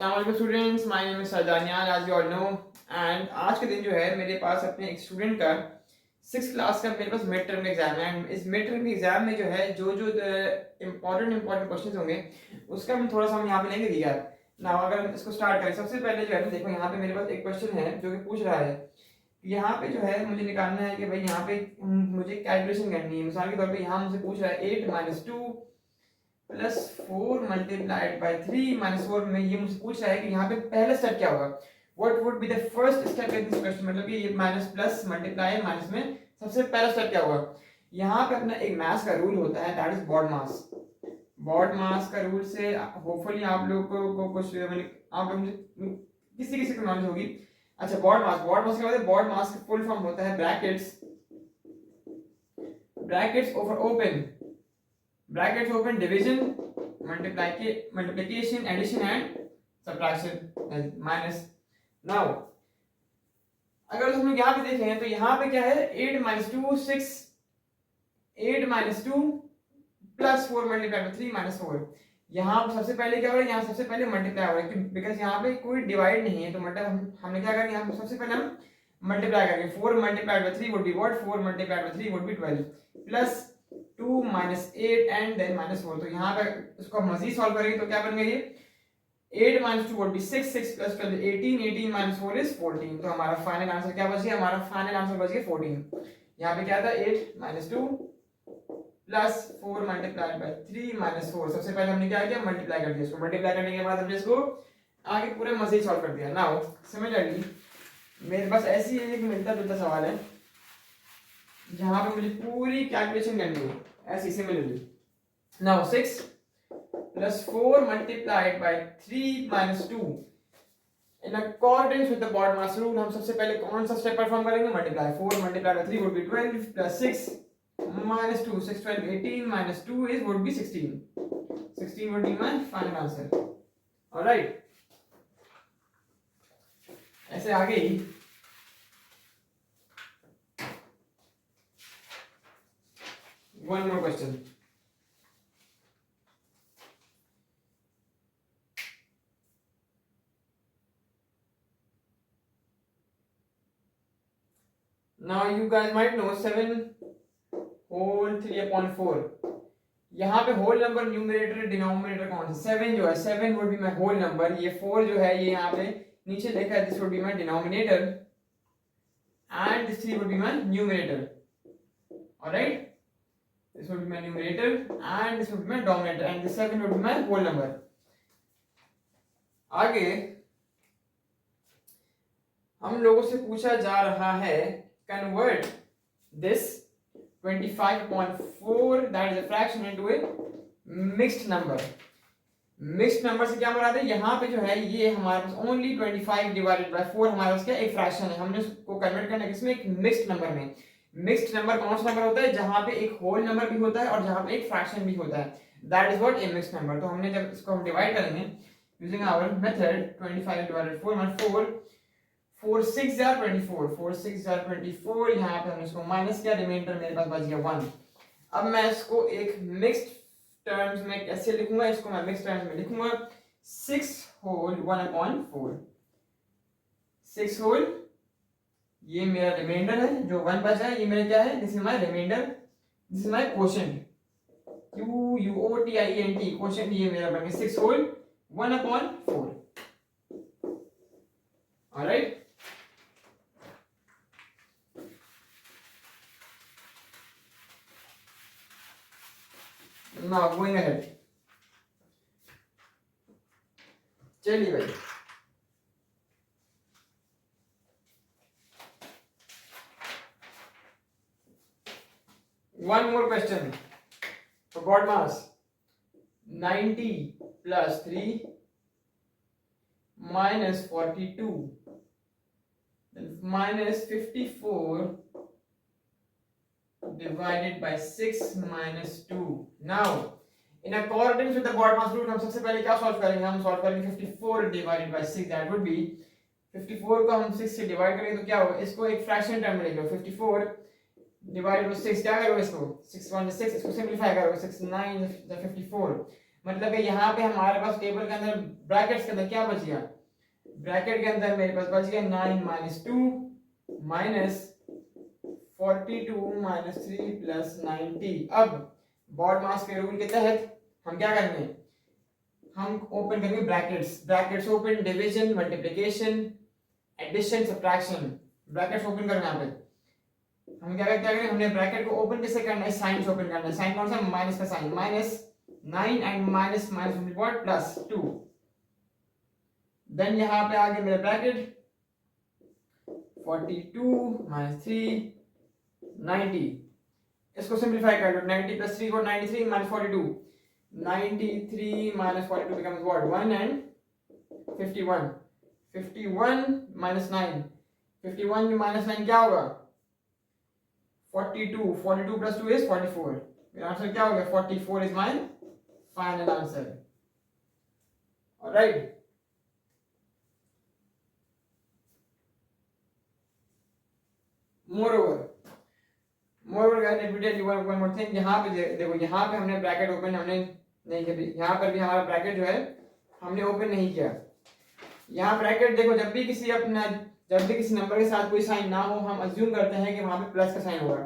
अस्सलाम students, my name is Sardaniyal as you all know. And आज के दिन जो है मेरे पास अपने एक स्टूडेंट का 6th क्लास का मेरे पास मिड टर्म एग्जाम है। एंड इस मिड टर्म एग्जाम में जो है जो जो इम्पोर्टेंट क्वेश्चंस होंगे उसका हम थोड़ा सा हम यहाँ पे लेंगे दिया ना। अगर हम इसको स्टार्ट करें, सबसे पहले जो है ना, देखो यहाँ पे मेरे पास एक क्वेश्चन है जो कि पूछ रहा है, यहाँ पे जो है मुझे निकालना है कि भाई यहाँ पे मुझे कैलकुलेशन करनी है। मिसाल के तौर पे यहाँ मुझसे पूछ रहा है 8 - 2 प्लस 4 मल्टीप्लाइड बाई 3 माइनस 4 में ये मुझसे पूछ रहा है कि यहाँ पे पहला स्टेप क्या होगा, what would be the first step in this question. मतलब कि ये माइनस प्लस मल्टीप्लाई माइनस में सबसे पहला स्टेप क्या होगा। यहाँ पे अपना एक मैथ्स का रूल होता है, that is BODMAS. BODMAS का रूल से होपफुली आप लोगों को कुछ आप लोग किसी किसी को नॉलेज होगी। अच्छा, बॉड मास क्या होता है? बॉड मास का फुल फॉर्म होता है brackets open division multiplication addition and subtraction minus. Now अगर हम लोग यहाँ पे देखें तो यहाँ पे क्या है, 8 - 2 6, 8 - 2 प्लस 4 मल्टीप्लाई बाय 3 माइनस 4। यहाँ सबसे पहले क्या हो रहा है, यहाँ सबसे पहले मल्टीप्लाई हो रहा है बिकॉज यहाँ पे कोई डिवाइड नहीं है। तो मतलब हमने क्या करेंगे, यहाँ सबसे पहले हम मल्टीप्लाई करेंगे। 4 multiplied by 3 would be what, 4 multiplied by 3 would be 12 plus 2 - 8 and then -4। तो यहाँ पे इसको मजीद सॉल्व करेंगे तो क्या बन गई है, 8 - 2 would be 6, 6 plus 12 18, 18 - 4 is 14। तो हमारा फाइनल आंसर क्या बच गया, हमारा फाइनल आंसर बच गया 14। यहाँ पे क्या था, 8 - 2 प्लस 4 मल्टीप्लाइड बाय 3 माइनस 4। सबसे पहले हमने क्या किया, मल्टीप्लाई कर दिया। इसको मल्टीप्लाई करने के बाद हमने इसको आगे पूरे मजे सॉल्व कर दिया। नाउ सिमिलरली मेरे पास ऐसी एक मिलता जुलता सवाल है जहां पे मुझे पूरी कैलकुलेशन करनी है ऐसी similarly. Now 6 plus 4 multiplied by 3 minus 2 in accordance with the BOD mass rule। हम सबसे पहले कौन सा स्टेप परफॉर्म करेंगे, multiply. 4 multiplied by 3 would be 12 plus 6 minus 2, 6 12 18 minus 2 is would be 16 would be my final answer। alright, ऐसे आगे ही one more question। Now you guys might know 7 whole 3/4। यहाँ पे होल नंबर न्यूमरेटर डिनोमिनेटर कौन सा, 7 जो है, 7 would be my whole number. ये 4 जो है ये यहाँ पे नीचे लिखा है, this would be my denominator and this 3 would be my numerator. Alright, this would be my numerator and this would be my denominator and this 7 would be my whole number. आगे हम लोगों से पूछा जा रहा है, convert this 25/4 that is a fraction into a mixed number। Mixed number से क्या मुराद है, यहाँ पे जो है ये हमारे पास ओनली 25 डिवाइडेड बाय 4 हमारे पास क्या एक फ्रैक्शन है। हमने उसको कन्वर्ट करना है किसमें, एक मिक्स्ड नंबर में। मिक्स्ड नंबर कौन सा नंबर होता है, जहाँ पे एक होल नंबर भी होता है और जहाँ पे एक फ्रैक्शन भी होता है, that is what A mixed number. तो हमने जब इसको हम डिवाइड करेंगे यूजिंग आवर मेथड 25 डिवाइडेड 4 मतलब 4 6 are 24, 4 6 are 24। यहाँ पे हमने इसको माइनस किया, रिमाइंडर मेरे पास बच गया 1। अब मैं इसको एक मिक्स्ड टर्म्स में कैसे लिखूंगा, इसको मैं मिक्स्ड टर्म्स में लिखूंगा 6 होल 1/4। 6 होल ये मेरा रिमाइंडर है, जो 1 बचा है ये मेरा क्या है, this is my reminder, this is my quotient, QUOTIENT quotient. ये मेरा बन गया 6 whole 1/4। Alright, now going ahead। चलिए भाई, one more question for BOD mass। 90 plus 3 minus 42 minus 54 divided by 6 minus 2। now in accordance with the BOD mass rule हम सबसे पहले क्या सॉल्व करेंगे, हम सॉल्व करेंगे 54 divided by 6, that would be 54 को हम 6 से डिवाइड करेंगे तो क्या होगा, इसको एक फ्रैक्शन टर्म में लिख लो। 54 डिवाइडेड बाय 6 क्या करोगे, इसको 6 1 6, इसको सिंपलीफाई करोगे 6 9 54 मतलब कि यहाँ पे हमारे पास टेबल के अंदर ब्रैकेट्स के अंदर क्या बच गया, ब्रैकेट के अंदर मेरे पास बच गया 9 माइनस 2 माइनस 42 माइनस 3 प्लस 90। अब बॉड मास के रूल के तहत हम क्या करेंगे, हम ओपन करेंगे brackets, brackets open, division, multiplication, addition, subtraction, brackets open करना है। यहाँ पे हम क्या करेंगे, हमने ब्रैकेट को ओपन कैसे करना है, साइन से ओपन करना है। साइन कौन सा, माइनस का sign, minus 9 and minus minus will be what, plus 2। Then यहाँ पे आगे मेरा ब्रैकेट 42 माइनस 3 90, इसको सिंपलीफाई कर लो, 90 प्लस 3 को 93 minus 42, 93 minus 42 becomes what, 1 and 51, 51 minus 9, 51 में माइनस 9 क्या होगा, 42, 42 plus 2 is 44, मेरा आंसर क्या हो गया, 44 is my final answer. Alright. Moreover guys, let me tell you one more thing. यहाँ पे देखो, यहाँ पे हमने ब्रैकेट ओपन हमने नहीं किया, यहाँ पर भी हमारा ब्रैकेट जो है हमने ओपन नहीं किया। यहाँ ब्रैकेट देखो, जब भी किसी नंबर के साथ कोई साइन ना हो, हम अज्यूम करते हैं कि वहाँ पे प्लस का साइन होगा,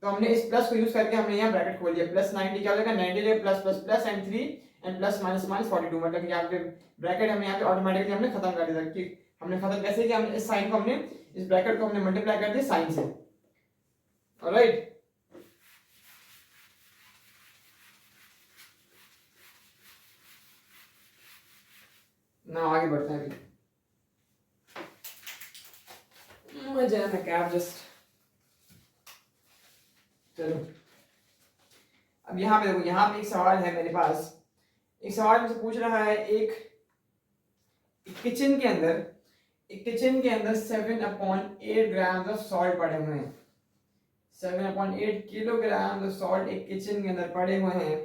तो हमने इस प्लस को यूज करके हमने यहाँ ब्रैकेट खोल दिया। प्लस 90 क्या हो जाएगा, 90 plus plus plus and 3 and plus minus minus 42, मतलब कि यहाँ पे ब्रैकेट हमने यहाँ पे ऑटोमेटिकली हमने खत्म कर दिया। कि हमने खत्म कैसे किया, हमने इस साइन को हमने इस ब्रैकेट को हमने मल्टीप्लाई कर दिया साइन से। ऑलराइट, ना आगे बढ़ते हैं। अभी मुझे ना कैप जस्ट चलो, अब यहाँ पे देखो, यहाँ पे एक सवाल है मेरे पास। एक सवाल मुझसे पूछ रहा है, एक किचन के अंदर 7/8 ग्राम ऑफ सॉल्ट पड़े हुए हैं। 7/8 किलोग्राम ऑफ सॉल्ट एक किचन के अंदर पड़े हुए हैं,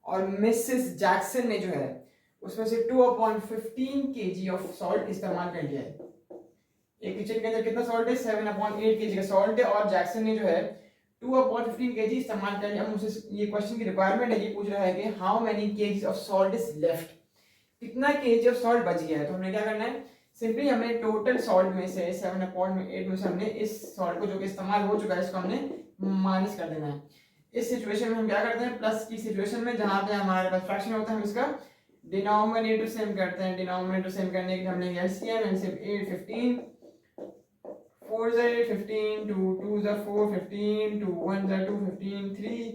और मिसेस जैक्सन ने जो है उसमें से 2/15 kg ऑफ सॉल्ट इस्तेमाल कर लिया है। एक किचन के अंदर कितना सॉल्ट है, 7/8 kg का सॉल्ट है, और जैक्सन ने जो है 2/15 kg इस्तेमाल कर लिया। मुझसे ये क्वेश्चन की रिक्वायरमेंट है, ये पूछ रहा है कि how many kg of salt is left, कितना kg ऑफ सॉल्ट बच गया है। तो हमने क्या करना है, सिंपली हमें टोटल सॉल्ट में से 7/8 में से हमने इस सॉल्ट को जो कि इस्तेमाल हो चुका है इसको हमने माइनस कर देना है। इस सिचुएशन में हम क्या करते हैं, प्लस की सिचुएशन में जहां पे हमारे पास फ्रैक्शन होता है, हम इसका डिनोमिनेटर सेम करते हैं। डिनोमिनेटर सेम करने के हमने LCM, LCM 8 15, 4 is 8 15, 2 2 is 4 15, 2 1 is 2 15, 3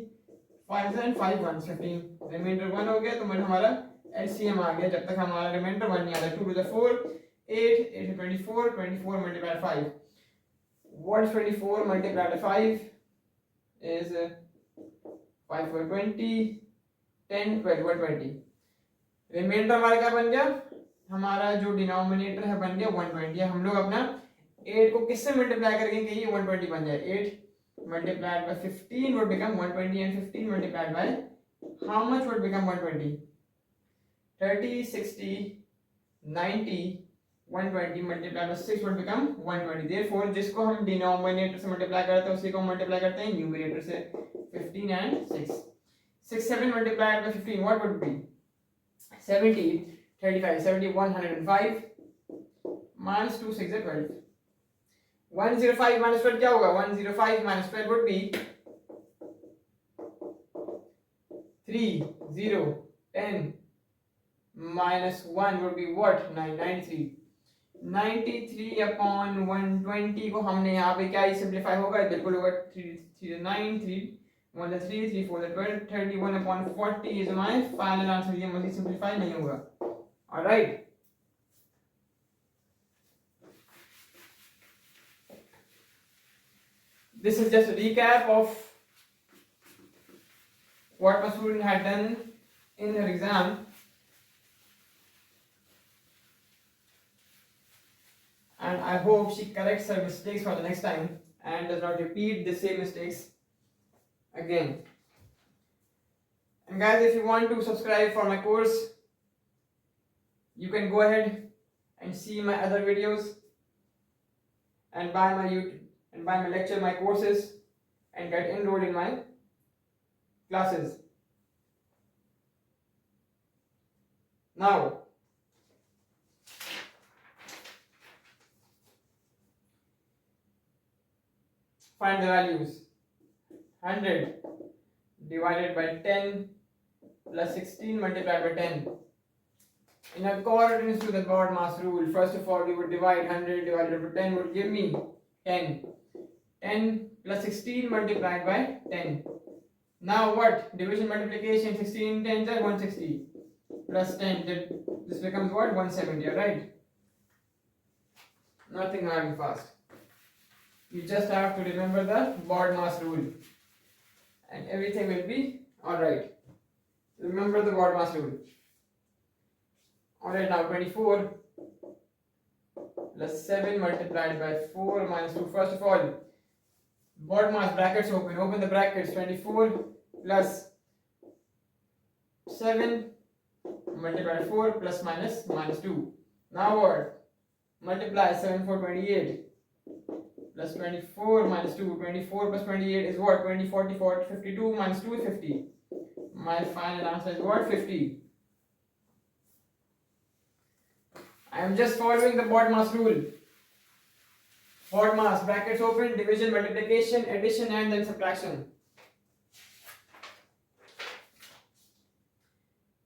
5 is 5 1 15, reminder 1 हो गया। तो मतलब हमारा एलसीएम आ गया, जब तक हमारा रिमाइंडर 1 नहीं आता। 2 to the 4 8, 8 to 24, 24 multiplied 5, what is 24 multiplied by 5 is 5 4 20, 10 12 120। Reminder हमारा क्या बन गया, हमारा जो डिनोमिनेटर है बन गया 120। हम लोग अपना 8 को किससे मल्टीप्लाई करेंगे कि ये 120 बन जाए। 8 multiplied by 15 would become 120, and 15 multiplied by how much would become 120, 30 60 90 120 multiplied by 6 would become 120। therefore जिसको हम डिनोमिनेटर से मल्टीप्लाई करते हैं उसी को मल्टीप्लाई करते हैं न्यूमरेटर से। 15 and 6 6 7 multiplied by 15 what would be 70 35 70 105 minus 2 6 12, 105 minus 12 क्या होगा, 105 minus 12 would be 3 0 10 minus 1 would be what, 9 93 93 upon 120 को हमने यहाँ पे क्या सिंप्लीफाई होगा, बिल्कुल होगा 3 3 9 3 1 3 3 4 12 31 upon 40 is my final answer। ये मुझे सिंप्लीफाई नहीं होगा। Alright, this is just a recap of what my student had done in her exam, and I hope she corrects her mistakes for the next time and does not repeat the same mistakes again. And guys, if you want to subscribe for my course, you can go ahead and see my other videos and buy my YouTube and buy my lecture, my courses, and get enrolled in my classes. Now, find the values. 100 divided by 10 plus 16 multiplied by 10. In accordance to the BODMAS rule, first of all, we would divide 100 divided by 10 would give me 10. 10 plus 16 multiplied by 10. Now what? Division multiplication, 16 10s are 160 plus 10. This becomes what? 170, right? Nothing hard and fast. You just have to remember the BODMAS rule and everything will be alright. Remember the BODMAS rule. Alright, now 24 plus 7 multiplied by 4 minus 2. First of all, BODMAS brackets open. Open the brackets. 24 plus 7 multiplied by 4 plus minus 2. Now what? Multiply 7 for 28 plus 24 minus 2. 24 plus 28 is what? 20, 40, 52 minus 2 is 50. My final answer is what? 50. I am just following the BODMAS rule. BODMAS, brackets open, division, multiplication, addition and then subtraction.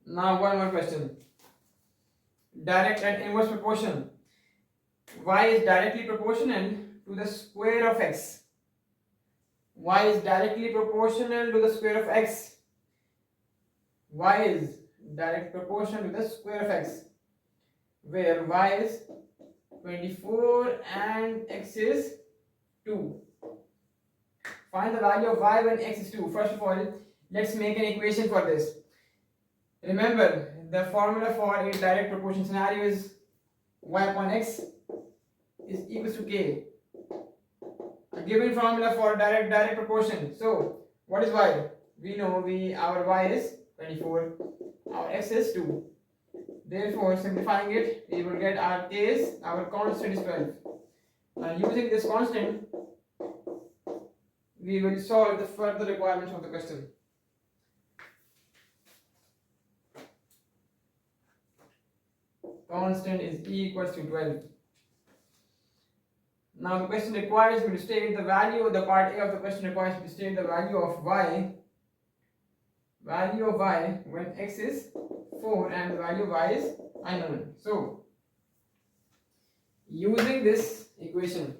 Now one more question. Direct and inverse proportion. Y is directly proportional to the square of x. Y is directly proportional to the square of x. Y is direct proportional to the square of x, where y is 24 and x is 2. Find the value of y when x is 2. First of all, let's make an equation for this. Remember, the formula for a direct proportion scenario is y upon x is equals to k. A given formula for direct proportion. So, what is y? We know our y is 24, our x is 2. Therefore, simplifying it, we will get our k is, our constant is 12. Now, using this constant, we will solve the further requirements of the question. Constant is equals to 12. Now, the question requires me to state the value, the part A of the question requires me to state the value of y when x is 4 and the value of y is unknown. So, using this equation,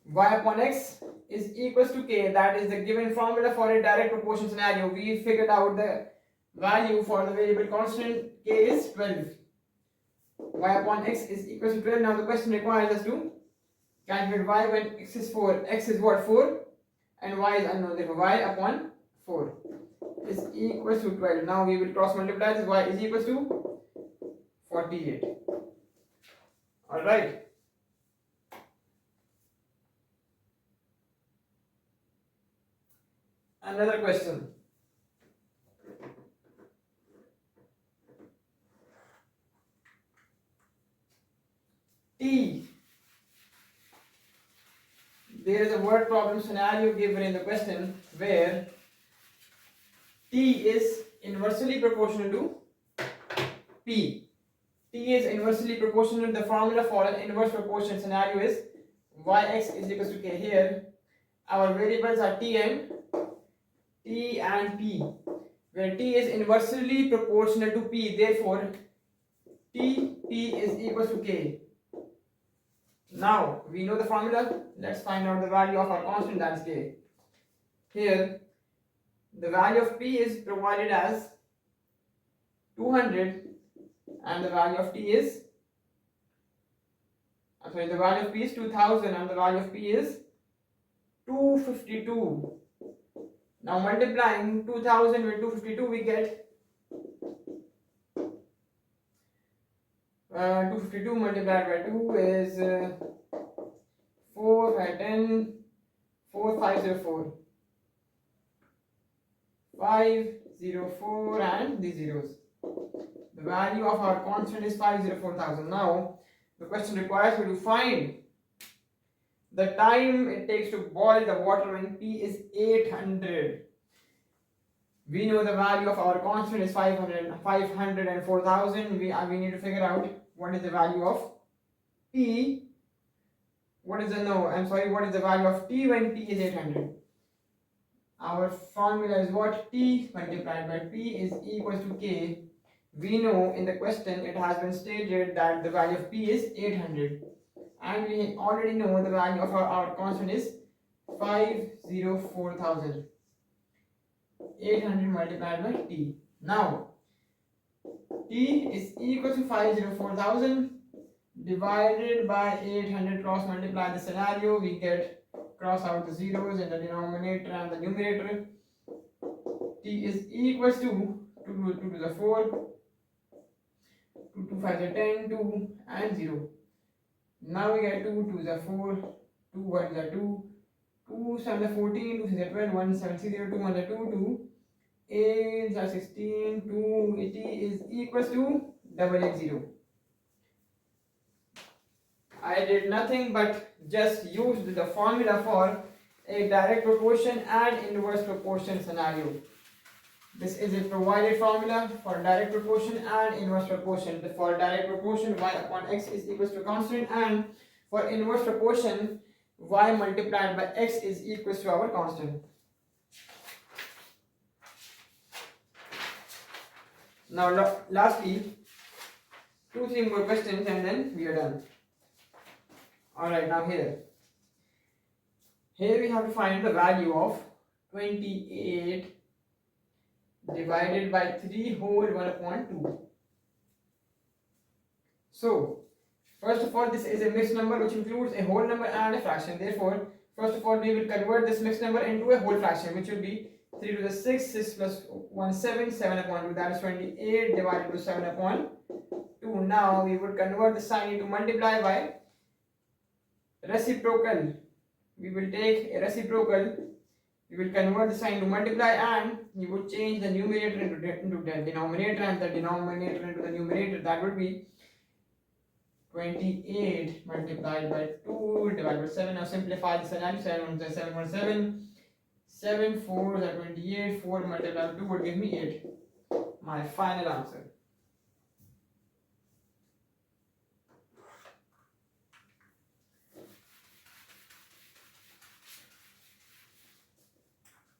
y upon x is equals to k, that is the given formula for a direct proportion scenario. We figured out the value for the variable constant k is 12. Y upon x is equals to 12. Now the question requires us to calculate y when x is 4. X is what? 4 and y is unknown. Therefore y upon 4 is equals to 12. Now we will cross multiply this. Y is equals to 48. Alright. Another question. T. There is a word problem scenario given in the question where T is inversely proportional to P. T is inversely proportional. The formula for an inverse proportion scenario is yx is equals to k. Here our variables are T and P, where T is inversely proportional to P. Therefore P is equals to k. Now we know the formula. Let's find out the value of our constant, that is k. Here the value of P is provided as 200 and the value of T is the value of P is 2000 and the value of P is 252. Now multiplying 2000 with 252 we get 252 multiplied by 2 is 4 by 10, 4504. 504 and the zeros. The value of our constant is 504,000. Now the question requires me to find the time it takes to boil the water when P is 800. We know the value of our constant is 504,000. We need to figure out what is the value of T. What is the value of T when T is 800? Our formula is what? T multiplied by P is equals to K. We know in the question it has been stated that the value of P is 800. And we already know the value of our constant is 504,000. 800 multiplied by T. Now, T is equal to 504,000 divided by 800. Cross multiply the scenario, we get cross out the zeros in the denominator and the numerator. T is equals to 2 to the 4, 2 to 5 is 10, 2 and 0. Now we get 2 to the 4, 2 1 is 2, 2 7 is 14, 2 6 is 12, 1 7 6 0, 2 1 is 2, 2 8 is 16, 2 80 is equals to 880. I did nothing but just used the formula for a direct proportion and inverse proportion scenario. This is a provided formula for direct proportion and inverse proportion. For direct proportion, y upon x is equals to constant, and for inverse proportion, y multiplied by x is equals to our constant. Now lastly, 2-3 more questions and then we are done. Alright, now here we have to find the value of 28 divided by 3 whole 1 upon 2. So, first of all, this is a mixed number which includes a whole number and a fraction. Therefore, first of all, we will convert this mixed number into a whole fraction, which will be 3 to the 6, 6 plus 1, 7, 7 upon 2, that is 28 divided to 7 upon 2. Now, we would convert the sign into multiply by reciprocal. We will take a reciprocal, we will convert the sign to multiply, and you would change the numerator into the denominator and the denominator into the numerator. That would be 28 multiplied by 2 divided by 7. Now simplify the scenario. 7 1 7 1 7. 7 4 is 28. 4 multiplied by 2 would give me 8. My final answer.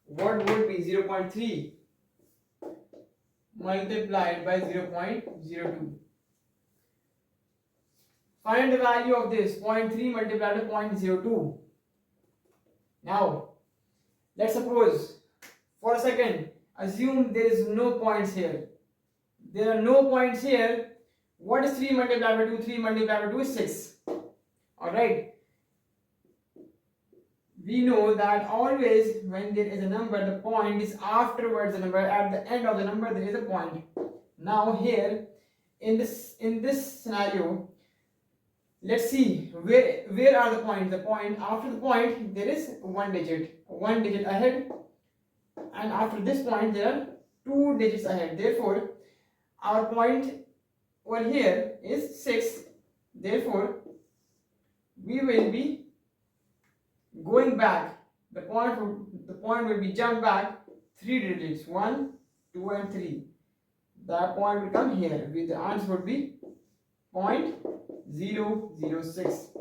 What would be 0.3 multiplied by 0.02? Find the value of this 0.3 multiplied by 0.02. Now, let's suppose for a second, assume there is no points here. There are no points here. What is 3 multiplied by 2? 3 multiplied by 2 is 6. Alright. We know that always when there is a number, the point is afterwards the number. At the end of the number, there is a point. Now here, in this scenario, let's see where are the points. The point, after the point, there is one digit ahead, and after this point there are 2 digits ahead. Therefore, our point over here is 6. Therefore, we will be going back. The point will be jumped back 3 digits, 1, 2 and 3. That point will come here. The answer would be 0.006.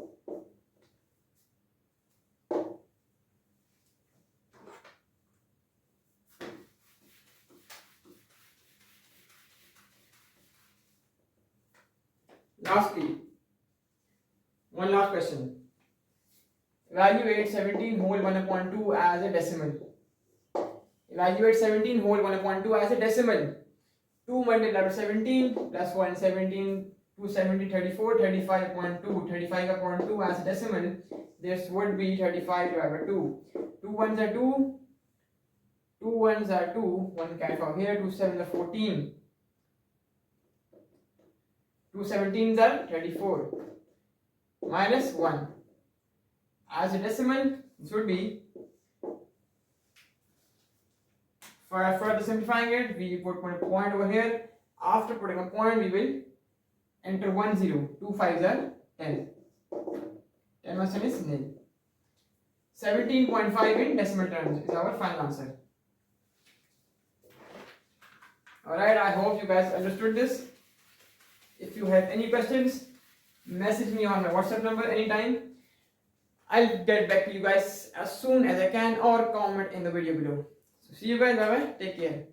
Lastly, one last question. Evaluate 17 whole 1 upon 2 as a decimal. Evaluate 17 whole 1 upon 2 as a decimal. 2 multiplied by 17 plus 1, 17, 2, 70, 34, 35 upon 2. 35 upon 2 as a decimal. This would be 35 divided by 2. 2 ones are 2. 2 ones are 2. 1 can from here. 2 7 are 14. 2 17s are 34. Minus 1. As a decimal, this would be, for further simplifying it, we put a point over here. After putting a point, we will enter 1 0. 2 5s are 10. 10 minus 10 is nil. 17.5 in decimal terms is our final answer. Alright, I hope you guys understood this. If you have any questions, message me on my WhatsApp number anytime. I'll get back to you guys as soon as I can, or comment in the video below. So see you guys, bye bye, take care.